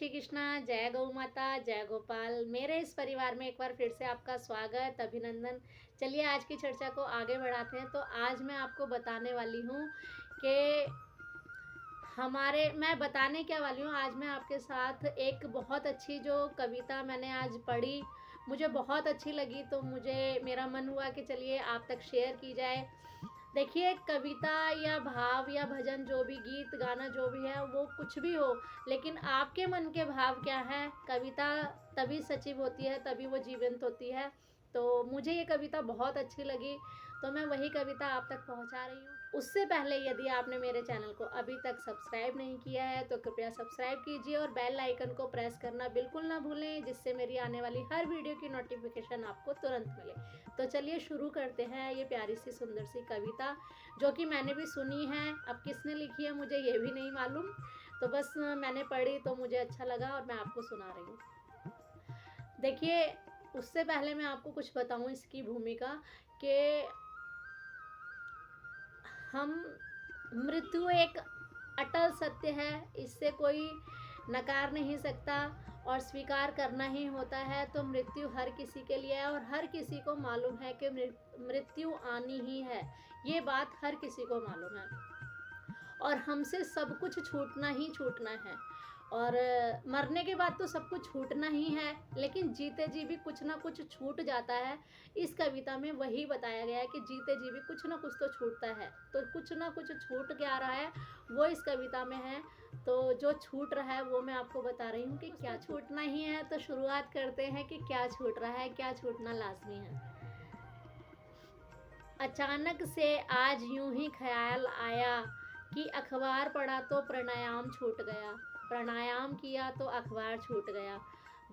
कृष्णा, जय गौ माता, जय गोपाल। मेरे इस परिवार में एक बार फिर से आपका स्वागत, अभिनंदन। चलिए आज की चर्चा को आगे बढ़ाते हैं। तो आज मैं आपको बताने वाली हूँ कि मैं बताने क्या वाली हूँ, आज मैं आपके साथ एक बहुत अच्छी जो कविता मैंने आज पढ़ी, मुझे बहुत अच्छी लगी, तो मेरा मन हुआ कि चलिए आप तक शेयर की जाए। देखिए, कविता या भाव या भजन, जो भी गीत गाना जो भी है, वो कुछ भी हो, लेकिन आपके मन के भाव क्या है, कविता तभी सजीव होती है, तभी वो जीवंत होती है। तो मुझे ये कविता बहुत अच्छी लगी, तो मैं वही कविता आप तक पहुंचा रही हूँ। उससे पहले यदि आपने मेरे चैनल को अभी तक सब्सक्राइब नहीं किया है तो कृपया सब्सक्राइब कीजिए और बेल आइकन को प्रेस करना बिल्कुल ना भूलें, जिससे मेरी आने वाली हर वीडियो की नोटिफिकेशन आपको तुरंत मिले। तो चलिए शुरू करते हैं ये प्यारी सी सुंदर सी कविता, जो कि मैंने भी सुनी है। अब किसने लिखी है मुझे ये भी नहीं मालूम, तो बस मैंने पढ़ी तो मुझे अच्छा लगा और मैं आपको सुना रही हूँ। देखिए, उससे पहले मैं आपको कुछ बताऊँ इसकी भूमिका, कि हम मृत्यु एक अटल सत्य है, इससे कोई नकार नहीं सकता और स्वीकार करना ही होता है। तो मृत्यु हर किसी के लिए है और हर किसी को मालूम है कि मृत्यु आनी ही है, ये बात हर किसी को मालूम है और हमसे सब कुछ छूटना ही छूटना है। और मरने के बाद तो सब कुछ छूटना ही है, लेकिन जीते जी भी कुछ ना कुछ छूट जाता है। इस कविता में वही बताया गया है कि जीते जी भी कुछ ना कुछ तो छूटता है। तो कुछ ना कुछ छूट क्या रहा है वो इस कविता में है। तो जो छूट रहा है वो मैं आपको बता रही हूँ कि क्या छूटना ही है। तो शुरुआत करते हैं कि क्या छूट रहा है, क्या छूटना लाजमी है। अचानक से आज यूं ही ख्याल आया कि अखबार पढ़ा तो प्राणायाम छूट गया, प्राणायाम किया तो अखबार छूट गया,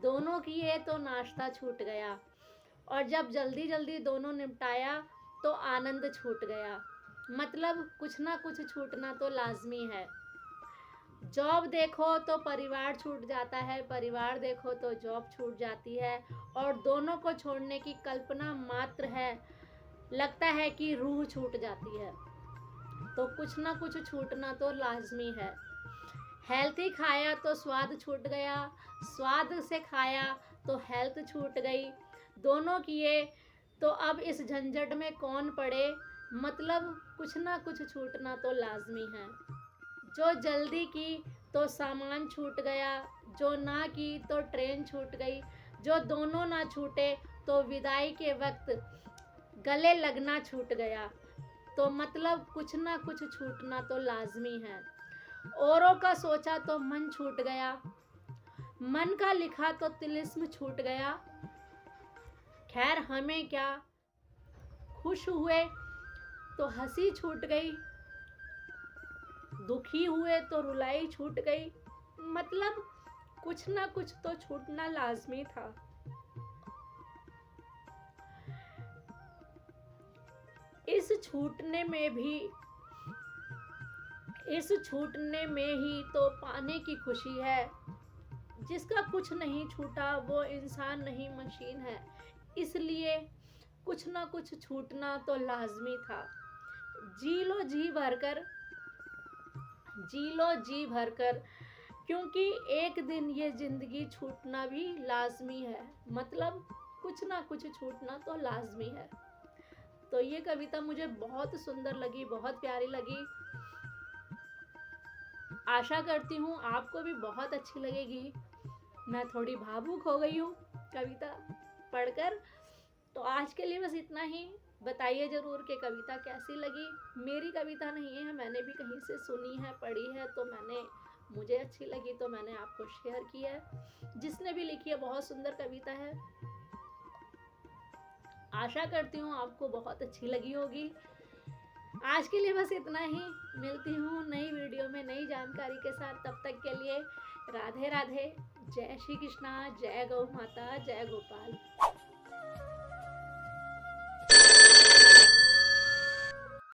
दोनों किए तो नाश्ता छूट गया, और जब जल्दी जल्दी दोनों निपटाया तो आनंद छूट गया। मतलब कुछ ना कुछ छूटना तो लाजमी है। जॉब देखो तो परिवार छूट जाता है, परिवार देखो तो जॉब छूट जाती है, और दोनों को छोड़ने की कल्पना मात्र है, लगता है कि रूह छूट जाती है। तो कुछ ना कुछ छूटना तो लाजमी है। हेल्थी खाया तो स्वाद छूट गया, स्वाद से खाया तो हेल्थ छूट गई, दोनों किए तो अब इस झंझट में कौन पड़े। मतलब कुछ ना कुछ छूटना तो लाजमी है। जो जल्दी की तो सामान छूट गया, जो ना की तो ट्रेन छूट गई, जो दोनों ना छूटे तो विदाई के वक्त गले लगना छूट गया। तो मतलब कुछ ना कुछ छूटना तो लाजमी है। औरों का सोचा तो मन छूट गया, मन का लिखा तो तिलिस्म छूट गया। खैर हमें क्या, खुश हुए तो हंसी छूट गई, दुखी हुए तो रुलाई छूट गई। मतलब कुछ ना कुछ तो छूटना लाजमी था। इस छूटने में ही तो पाने की खुशी है। जिसका कुछ नहीं छूटा वो इंसान नहीं मशीन है, इसलिए कुछ ना कुछ छूटना तो लाजमी था। जी लो जी भरकर, जी लो जी भरकर, क्योंकि एक दिन ये जिंदगी छूटना भी लाजमी है। मतलब कुछ ना कुछ छूटना तो लाजमी है। तो ये कविता मुझे बहुत सुंदर लगी, बहुत प्यारी लगी। आशा करती हूँ आपको भी बहुत अच्छी लगेगी। मैं थोड़ी भावुक हो गई हूँ कविता पढ़कर। तो आज के लिए बस इतना ही। बताइए ज़रूर कि कविता कैसी लगी। मेरी कविता नहीं है, मैंने भी कहीं से सुनी है, पढ़ी है, तो मुझे अच्छी लगी तो मैंने आपको शेयर किया है। जिसने भी लिखी है बहुत सुंदर कविता है। आशा करती हूँ आपको बहुत अच्छी लगी होगी। आज के लिए बस इतना ही। मिलती हूँ नई वीडियो में नई जानकारी के साथ। तब तक के लिए राधे राधे, जय श्री कृष्णा, जय गौ माता, जय गोपाल।